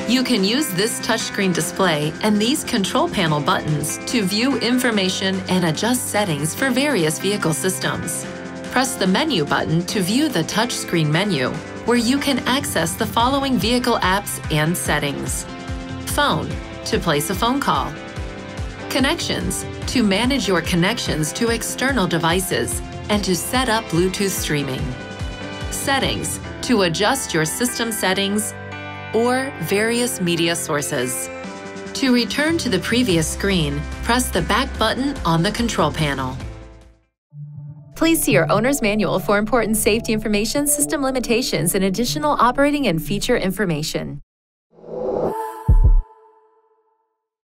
You can use this touchscreen display and these control panel buttons to view information and adjust settings for various vehicle systems. Press the Menu button to view the touchscreen menu, where you can access the following vehicle apps and settings. Phone, to place a phone call. Connections, to manage your connections to external devices and to set up Bluetooth streaming. Settings, to adjust your system settings or various media sources. To return to the previous screen, press the back button on the control panel. Please see your owner's manual for important safety information, system limitations, and additional operating and feature information.